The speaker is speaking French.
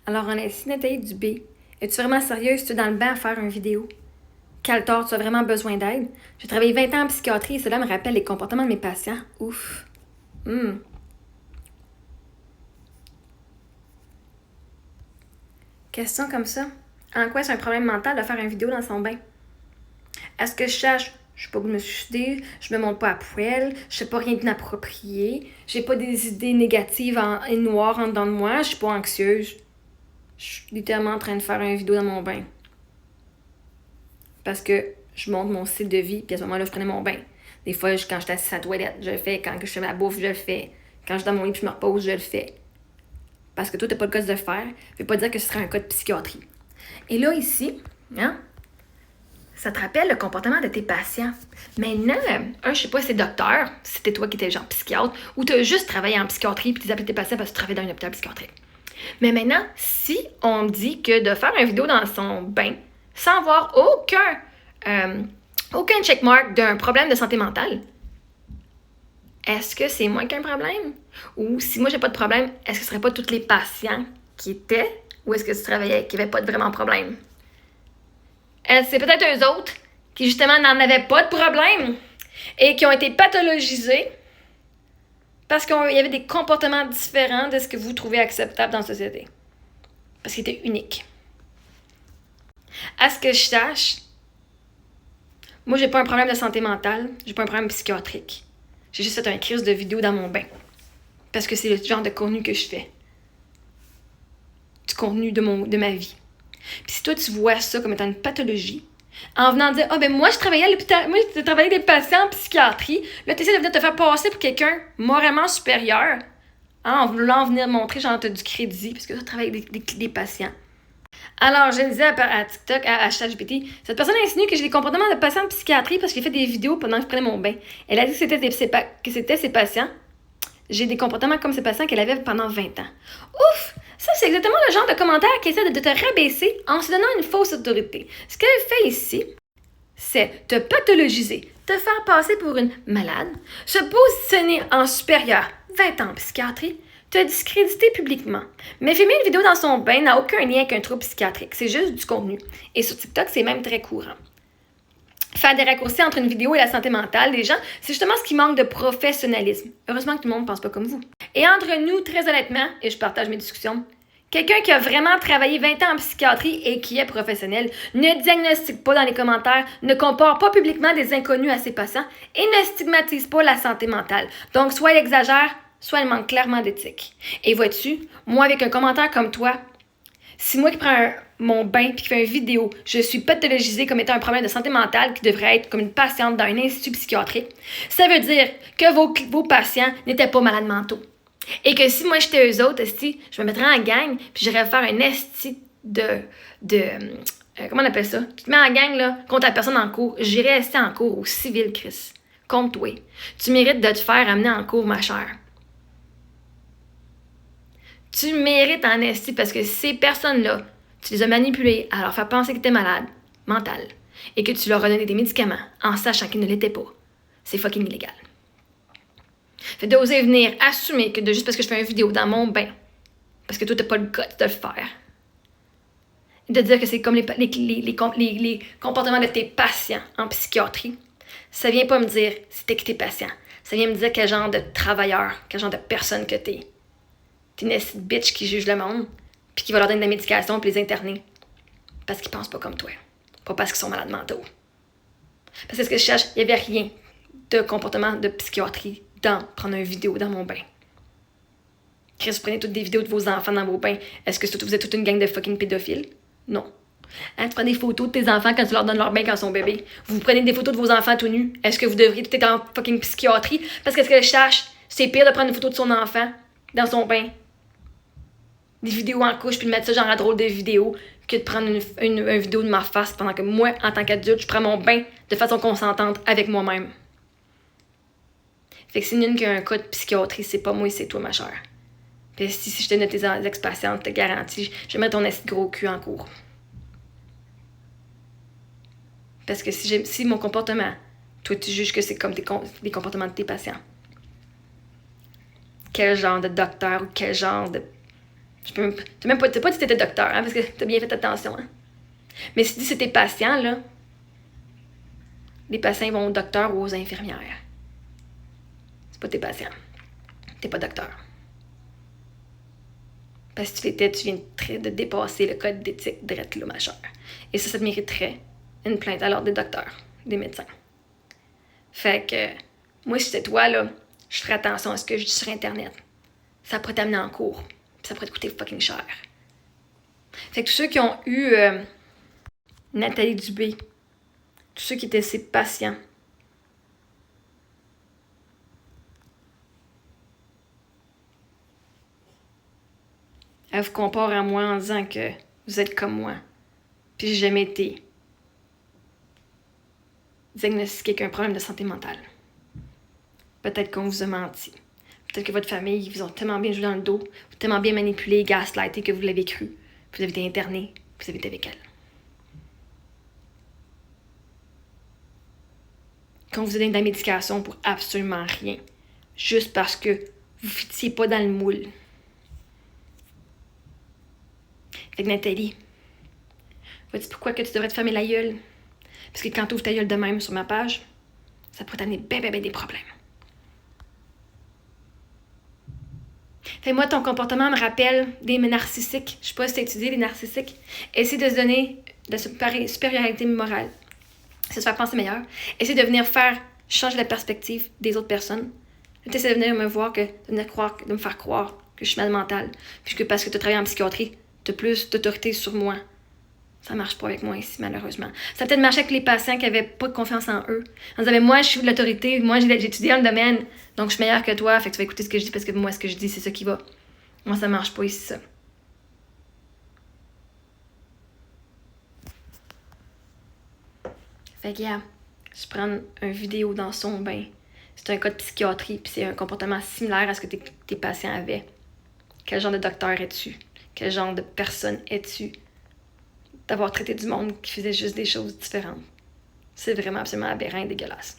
Alors, on a ici Nathalie Dubé. Es-tu vraiment sérieuse? Tu es dans le banc à faire une vidéo? Caltor, tu as vraiment besoin d'aide? J'ai travaillé 20 ans en psychiatrie et cela me rappelle les comportements de mes patients. Ouf. Question comme ça. En quoi c'est un problème mental de faire une vidéo dans son bain? Est-ce que je cherche? Je suis pas au bout de me suicider, je me montre pas à poêle, je fais pas rien d'inapproprié, j'ai pas des idées négatives et noires en dedans de moi, je suis pas anxieuse. Je suis littéralement en train de faire une vidéo dans mon bain. Parce que je montre mon style de vie, puis à ce moment-là, je prenais mon bain. Des fois, quand je suis assise à la toilette, je le fais. Quand je fais ma bouffe, je le fais. Quand je suis dans mon lit et je me repose, je le fais. Parce que toi, t'as pas le cas de le faire, ça veut pas dire que ce serait un cas de psychiatrie. Et là, ici, ça te rappelle le comportement de tes patients. Maintenant, je sais pas si c'est docteur, si c'était toi qui étais genre psychiatre, ou tu as juste travaillé en psychiatrie puis tu appelles tes patients parce que tu travailles dans un hôpital psychiatrique. Mais maintenant, si on dit que de faire une vidéo dans son bain, sans avoir aucun checkmark d'un problème de santé mentale, est-ce que c'est moins qu'un problème? Ou si moi j'ai pas de problème, est-ce que ce serait pas tous les patients qui étaient? Ou est-ce que tu travaillais qui n'avaient pas de vraiment problème? C'est peut-être eux autres qui justement n'en avaient pas de problème et qui ont été pathologisés parce qu'il y avait des comportements différents de ce que vous trouvez acceptable dans la société. Parce qu'ils étaient uniques. À ce que je sache, moi j'ai pas un problème de santé mentale, j'ai pas un problème psychiatrique. J'ai juste fait un crise de vidéo dans mon bain. Parce que c'est le genre de contenu que je fais. Du contenu de ma vie. Puis si toi, tu vois ça comme étant une pathologie, en venant dire « Ah, ben moi, je travaillais à l'hôpital, moi, j'ai travaillé avec des patients en psychiatrie. » Là, tu essaies de venir te faire passer pour quelqu'un moralement supérieur, en voulant venir montrer, genre, t'as du crédit, parce que tu travailles avec des patients. Alors, je disais à TikTok, à ChatGPT, cette personne a insinué que j'ai des comportements de patient en psychiatrie parce que j'ai fait des vidéos pendant que je prenais mon bain. Elle a dit que c'était ses patients. J'ai des comportements comme ces patients qu'elle avait pendant 20 ans. Ouf! Ça, c'est exactement le genre de commentaire qui essaie de te rabaisser en se donnant une fausse autorité. Ce qu'elle fait ici, c'est te pathologiser, te faire passer pour une malade, se positionner en supérieur, 20 ans en psychiatrie, te discréditer publiquement. Mais filmer une vidéo dans son bain n'a aucun lien avec un trouble psychiatrique, c'est juste du contenu. Et sur TikTok, c'est même très courant. Faire des raccourcis entre une vidéo et la santé mentale des gens, c'est justement ce qui manque de professionnalisme. Heureusement que tout le monde ne pense pas comme vous. Et entre nous, très honnêtement, et je partage mes discussions, quelqu'un qui a vraiment travaillé 20 ans en psychiatrie et qui est professionnel ne diagnostique pas dans les commentaires, ne compare pas publiquement des inconnus à ses patients et ne stigmatise pas la santé mentale. Donc, soit il exagère, soit il manque clairement d'éthique. Et vois-tu, moi, avec un commentaire comme toi, si moi qui prends mon bain et qui fais une vidéo, je suis pathologisée comme étant un problème de santé mentale qui devrait être comme une patiente dans un institut psychiatrique, ça veut dire que vos patients n'étaient pas malades mentaux. Et que si moi j'étais eux autres, je me mettrais en gang puis j'irais faire un esti comment on appelle ça? Tu te mets en gang là, contre la personne en cours. J'irais rester en cours au civil, Chris. Contre toi. Tu mérites de te faire amener en cours, ma chère. Tu mérites en esti parce que ces personnes-là, tu les as manipulées à leur faire penser qu'ils étaient malades, mentales, et que tu leur as donné des médicaments en sachant qu'ils ne l'étaient pas. C'est fucking illégal. Fait d'oser venir assumer que juste parce que je fais une vidéo dans mon bain, parce que toi t'as pas le guts de le faire, de dire que c'est comme les comportements de tes patients en psychiatrie, ça vient pas me dire c'était que tes patients. Ça vient me dire quel genre de travailleur, quel genre de personne que t'es. T'es une bitch qui juge le monde, puis qui va leur donner de la médication puis les interner. Parce qu'ils pensent pas comme toi. Pas parce qu'ils sont malades mentaux. Parce que ce que je cherche, il n'y avait rien de comportement de psychiatrie dans prendre une vidéo dans mon bain. Chris, vous prenez toutes des vidéos de vos enfants dans vos bains. Est-ce que vous êtes toute une gang de fucking pédophiles? Non. Tu prends des photos de tes enfants quand tu leur donnes leur bain quand ils sont bébés. Vous prenez des photos de vos enfants tout nus. Est-ce que vous devriez tout être en fucking psychiatrie? Parce que ce que je cherche, c'est pire de prendre une photo de son enfant dans son bain. Des vidéos en couche puis de mettre ça genre à drôle de vidéo que de prendre une vidéo de ma face pendant que moi, en tant qu'adulte, je prends mon bain de façon consentante avec moi-même. Fait que c'est une qui a un cas de psychiatrie, c'est pas moi, c'est toi, ma chère. Puis si je te note tes ex-patientes, je te garantis, je vais mettre ton gros cul en cours. Parce que si mon comportement, toi, tu juges que c'est comme les comportements de tes patients. Quel genre de docteur ou quel genre de T'as pas dit que t'étais docteur, hein, parce que t'as bien fait attention. Hein. Mais si c'est tes patients, là, les patients vont au docteur ou aux infirmières. C'est pas tes patients. T'es pas docteur. Parce que si tu l'étais, tu viens de dépasser le code d'éthique drette là, ma chère. Et ça te mériterait une plainte à l'ordre des docteurs, des médecins. Fait que, moi, si c'était toi, là, je ferais attention à ce que je dis sur Internet. Ça pourrait t'amener en cours. Puis ça pourrait te coûter fucking cher. Fait que tous ceux qui ont eu Nathalie Dubé, tous ceux qui étaient ses patients, elle vous compare à moi en disant que vous êtes comme moi. Puis j'ai jamais été diagnostiqué qu'un problème de santé mentale. Peut-être qu'on vous a menti. Peut-être que votre famille vous a tellement bien joué dans le dos, tellement bien manipulé, gaslighté que vous l'avez cru. Vous avez été interné, vous avez été avec elle. Quand vous donnez de la médication pour absolument rien, juste parce que vous ne fitiez pas dans le moule. Fait que Nathalie, vois-tu pourquoi que tu devrais te fermer la gueule? Parce que quand tu ouvres ta gueule de même sur ma page, ça pourrait t'amener ben des problèmes. Fait que moi, ton comportement me rappelle des narcissiques. Je sais pas si tu as étudié les narcissiques. Essaye de se donner de la supériorité morale. Ça se faire penser meilleur. Essaye de venir changer la perspective des autres personnes. Tu essaies de venir me voir, de me faire croire que je suis mal mentale. Puis que parce que tu as travaillé en psychiatrie, tu as plus d'autorité sur moi. Ça marche pas avec moi ici, malheureusement. Ça a peut-être marché avec les patients qui avaient pas de confiance en eux. On disait, moi, je suis de l'autorité, moi, j'ai étudié dans le domaine, donc je suis meilleure que toi, fait que tu vas écouter ce que je dis parce que moi, ce que je dis, c'est ça qui va. Moi, ça marche pas ici, ça. Fait que, je prends une vidéo dans son bain. C'est un cas de psychiatrie, puis c'est un comportement similaire à ce que tes patients avaient. Quel genre de docteur es-tu? Quel genre de personne es-tu? D'avoir traité du monde qui faisait juste des choses différentes. C'est vraiment absolument aberrant et dégueulasse.